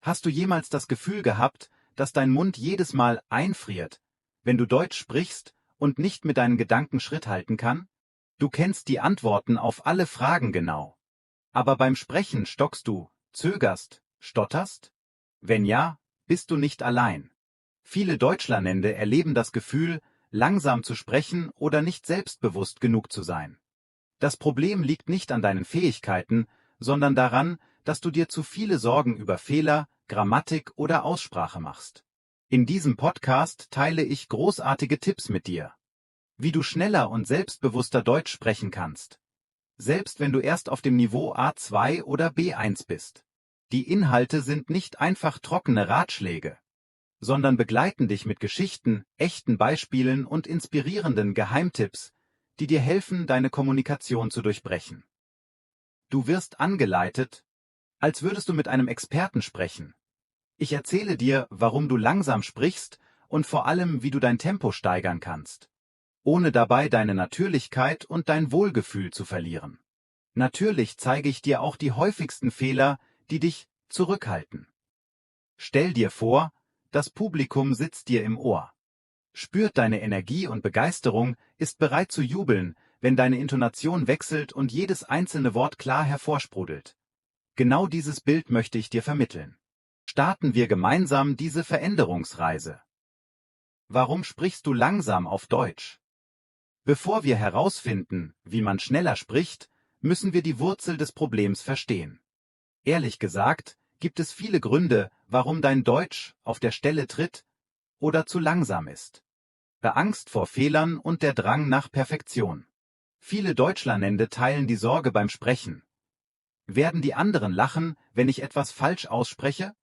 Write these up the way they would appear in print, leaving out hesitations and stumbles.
Hast du jemals das Gefühl gehabt, dass dein Mund jedes Mal einfriert, wenn du Deutsch sprichst und nicht mit deinen Gedanken Schritt halten kann? Du kennst die Antworten auf alle Fragen genau. Aber beim Sprechen stockst du, zögerst, stotterst? Wenn ja, bist du nicht allein. Viele Deutschlernende erleben das Gefühl, langsam zu sprechen oder nicht selbstbewusst genug zu sein. Das Problem liegt nicht an deinen Fähigkeiten, sondern daran, dass du dir zu viele Sorgen über Fehler, Grammatik oder Aussprache machst. In diesem Podcast teile ich großartige Tipps mit dir, wie du schneller und selbstbewusster Deutsch sprechen kannst, selbst wenn du erst auf dem Niveau A2 oder B1 bist. Die Inhalte sind nicht einfach trockene Ratschläge, sondern begleiten dich mit Geschichten, echten Beispielen und inspirierenden Geheimtipps, die dir helfen, deine Kommunikation zu durchbrechen. Du wirst angeleitet, als würdest du mit einem Experten sprechen. Ich erzähle dir, warum du langsam sprichst und vor allem, wie du dein Tempo steigern kannst, ohne dabei deine Natürlichkeit und dein Wohlgefühl zu verlieren. Natürlich zeige ich dir auch die häufigsten Fehler, die dich zurückhalten. Stell dir vor, das Publikum sitzt dir im Ohr. Spürt deine Energie und Begeisterung, ist bereit zu jubeln, wenn deine Intonation wechselt und jedes einzelne Wort klar hervorsprudelt. Genau dieses Bild möchte ich dir vermitteln. Starten wir gemeinsam diese Veränderungsreise. Warum sprichst du langsam auf Deutsch? Bevor wir herausfinden, wie man schneller spricht, müssen wir die Wurzel des Problems verstehen. Ehrlich gesagt, gibt es viele Gründe, warum dein Deutsch auf der Stelle tritt oder zu langsam ist. Angst vor Fehlern und der Drang nach Perfektion. Viele Deutschlernende teilen die Sorge beim Sprechen. Werden die anderen lachen, wenn ich etwas falsch ausspreche?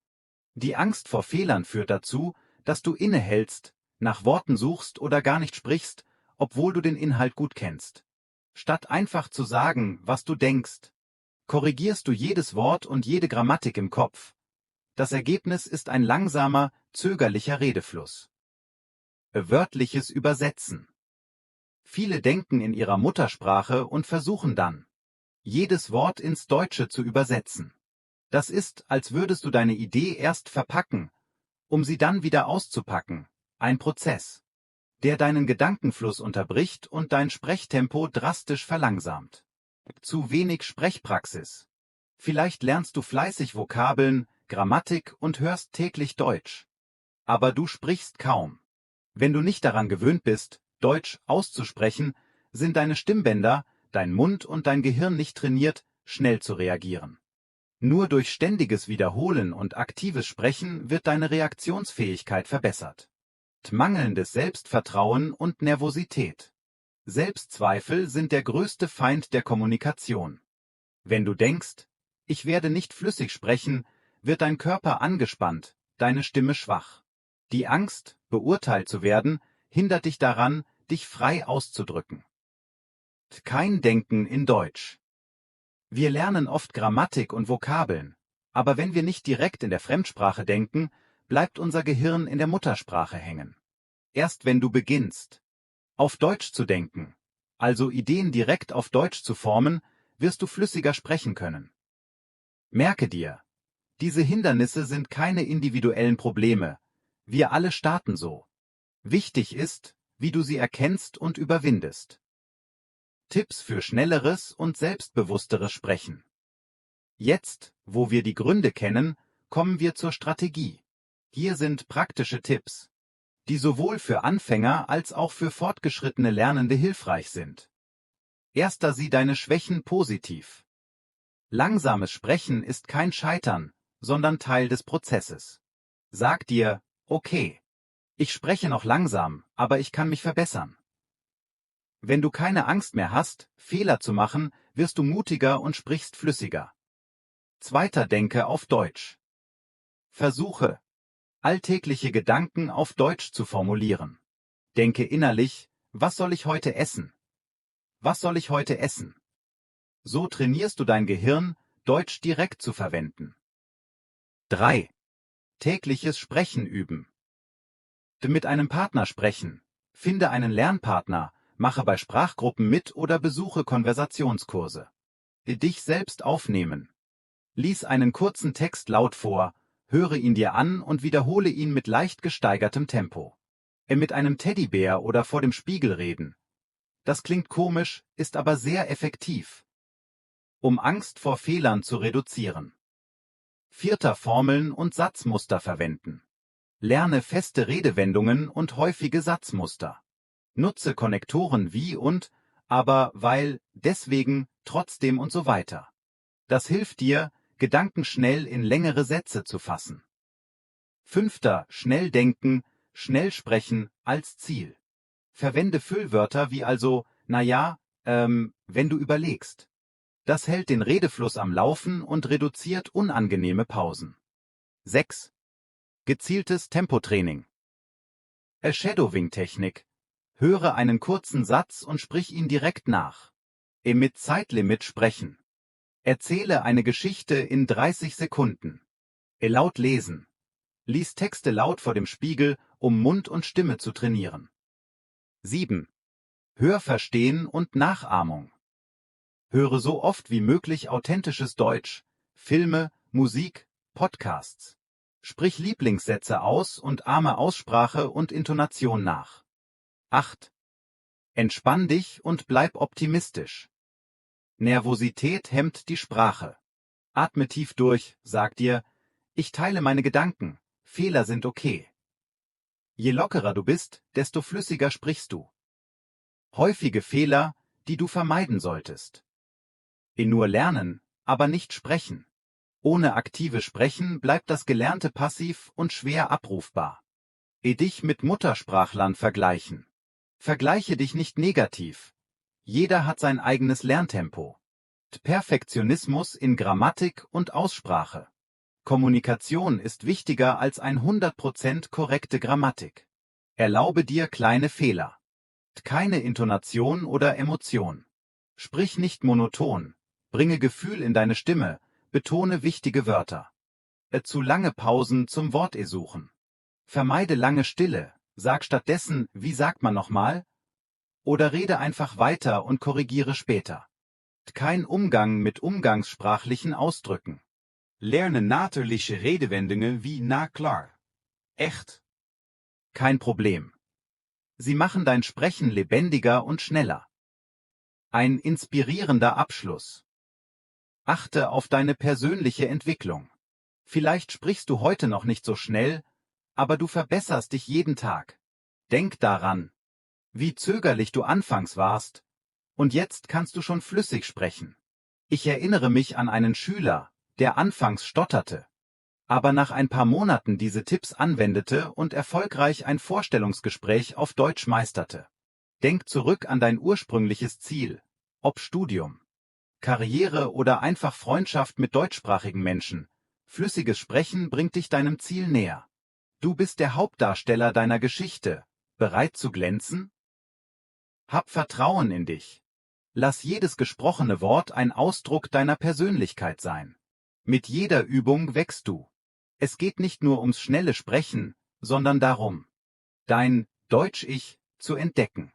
Die Angst vor Fehlern führt dazu, dass du innehältst, nach Worten suchst oder gar nicht sprichst, obwohl du den Inhalt gut kennst. Statt einfach zu sagen, was du denkst, korrigierst du jedes Wort und jede Grammatik im Kopf. Das Ergebnis ist ein langsamer, zögerlicher Redefluss. Wörtliches Übersetzen. Viele denken in ihrer Muttersprache und versuchen dann, jedes Wort ins Deutsche zu übersetzen. Das ist, als würdest du deine Idee erst verpacken, um sie dann wieder auszupacken, ein Prozess, der deinen Gedankenfluss unterbricht und dein Sprechtempo drastisch verlangsamt. Zu wenig Sprechpraxis. Vielleicht lernst du fleißig Vokabeln, Grammatik und hörst täglich Deutsch. Aber du sprichst kaum. Wenn du nicht daran gewöhnt bist, Deutsch auszusprechen, sind deine Stimmbänder, dein Mund und dein Gehirn nicht trainiert, schnell zu reagieren. Nur durch ständiges Wiederholen und aktives Sprechen wird deine Reaktionsfähigkeit verbessert. Mangelndes Selbstvertrauen und Nervosität. Selbstzweifel sind der größte Feind der Kommunikation. Wenn du denkst, ich werde nicht flüssig sprechen, wird dein Körper angespannt, deine Stimme schwach. Die Angst, beurteilt zu werden, hindert dich daran, dich frei auszudrücken. Kein Denken in Deutsch. Wir lernen oft Grammatik und Vokabeln, aber wenn wir nicht direkt in der Fremdsprache denken, bleibt unser Gehirn in der Muttersprache hängen. Erst wenn du beginnst, auf Deutsch zu denken, also Ideen direkt auf Deutsch zu formen, wirst du flüssiger sprechen können. Merke dir, diese Hindernisse sind keine individuellen Probleme, wir alle starten so. Wichtig ist, wie du sie erkennst und überwindest. Tipps für schnelleres und selbstbewussteres Sprechen. Jetzt, wo wir die Gründe kennen, kommen wir zur Strategie. Hier sind praktische Tipps, die sowohl für Anfänger als auch für fortgeschrittene Lernende hilfreich sind. Erster: Sieh deine Schwächen positiv. Langsames Sprechen ist kein Scheitern, sondern Teil des Prozesses. Sag dir, okay, ich spreche noch langsam, aber ich kann mich verbessern. Wenn du keine Angst mehr hast, Fehler zu machen, wirst du mutiger und sprichst flüssiger. Zweiter: Denke auf Deutsch. Versuche, alltägliche Gedanken auf Deutsch zu formulieren. Denke innerlich, was soll ich heute essen? Was soll ich heute essen? So trainierst du dein Gehirn, Deutsch direkt zu verwenden. 3. Tägliches Sprechen üben. Mit einem Partner sprechen. Finde einen Lernpartner, mache bei Sprachgruppen mit oder besuche Konversationskurse. Dich selbst aufnehmen. Lies einen kurzen Text laut vor, Höre ihn dir an und wiederhole ihn mit leicht gesteigertem Tempo. Mit einem Teddybär oder vor dem Spiegel reden. Das klingt komisch, ist aber sehr effektiv. Um Angst vor Fehlern zu reduzieren. 4. Formeln und Satzmuster verwenden. Lerne feste Redewendungen und häufige Satzmuster. Nutze Konnektoren wie und, aber, weil, deswegen, trotzdem und so weiter. Das hilft dir, Gedanken schnell in längere Sätze zu fassen. 5. Schnell denken, schnell sprechen als Ziel. Verwende Füllwörter wie also, na ja, wenn du überlegst. Das hält den Redefluss am Laufen und reduziert unangenehme Pausen. 6. Gezieltes Tempotraining. Shadowing-Technik. Höre einen kurzen Satz und sprich ihn direkt nach. Mit Zeitlimit sprechen. Erzähle eine Geschichte in 30 Sekunden. Laut lesen. Lies Texte laut vor dem Spiegel, um Mund und Stimme zu trainieren. 7. Hörverstehen und Nachahmung. Höre so oft wie möglich authentisches Deutsch, Filme, Musik, Podcasts. Sprich Lieblingssätze aus und ahme Aussprache und Intonation nach. 8. Entspann dich und bleib optimistisch. Nervosität hemmt die Sprache. Atme tief durch, sag dir, ich teile meine Gedanken, Fehler sind okay. Je lockerer du bist, desto flüssiger sprichst du. Häufige Fehler, die du vermeiden solltest. Nur lernen, aber nicht sprechen. Ohne aktive Sprechen bleibt das Gelernte passiv und schwer abrufbar. Dich mit Muttersprachlern vergleichen. Vergleiche dich nicht negativ. Jeder hat sein eigenes Lerntempo. Perfektionismus in Grammatik und Aussprache. Kommunikation ist wichtiger als 100% korrekte Grammatik. Erlaube dir kleine Fehler. Keine Intonation oder Emotion. Sprich nicht monoton. Bringe Gefühl in deine Stimme. Betone wichtige Wörter. Zu lange Pausen zum Wort suchen. Vermeide lange Stille. Sag stattdessen, wie sagt man nochmal? Oder rede einfach weiter und korrigiere später. Kein Umgang mit umgangssprachlichen Ausdrücken. Lerne natürliche Redewendungen wie na klar. Echt. Kein Problem. Sie machen dein Sprechen lebendiger und schneller. Ein inspirierender Abschluss. Achte auf deine persönliche Entwicklung. Vielleicht sprichst du heute noch nicht so schnell, aber du verbesserst dich jeden Tag. Denk daran, wie zögerlich du anfangs warst, und jetzt kannst du schon flüssig sprechen. Ich erinnere mich an einen Schüler, der anfangs stotterte, aber nach ein paar Monaten diese Tipps anwendete und erfolgreich ein Vorstellungsgespräch auf Deutsch meisterte. Denk zurück an dein ursprüngliches Ziel, ob Studium, Karriere oder einfach Freundschaft mit deutschsprachigen Menschen. Flüssiges Sprechen bringt dich deinem Ziel näher. Du bist der Hauptdarsteller deiner Geschichte. Bereit zu glänzen? Hab Vertrauen in dich. Lass jedes gesprochene Wort ein Ausdruck deiner Persönlichkeit sein. Mit jeder Übung wächst du. Es geht nicht nur ums schnelle Sprechen, sondern darum, dein Deutsch-Ich zu entdecken.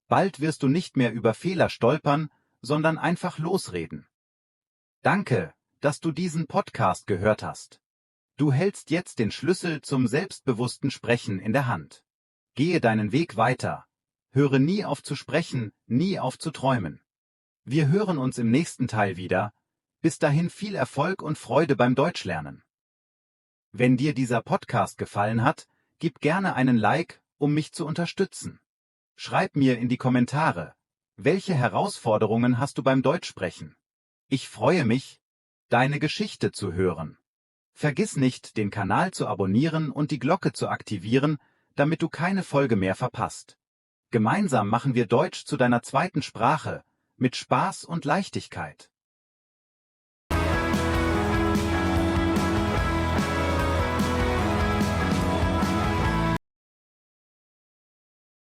Bald wirst du nicht mehr über Fehler stolpern, sondern einfach losreden. Danke, dass du diesen Podcast gehört hast. Du hältst jetzt den Schlüssel zum selbstbewussten Sprechen in der Hand. Gehe deinen Weg weiter. Höre nie auf zu sprechen, nie auf zu träumen. Wir hören uns im nächsten Teil wieder. Bis dahin viel Erfolg und Freude beim Deutschlernen. Wenn dir dieser Podcast gefallen hat, gib gerne einen Like, um mich zu unterstützen. Schreib mir in die Kommentare, welche Herausforderungen hast du beim Deutschsprechen? Ich freue mich, deine Geschichte zu hören. Vergiss nicht, den Kanal zu abonnieren und die Glocke zu aktivieren, damit du keine Folge mehr verpasst. Gemeinsam machen wir Deutsch zu deiner zweiten Sprache, mit Spaß und Leichtigkeit.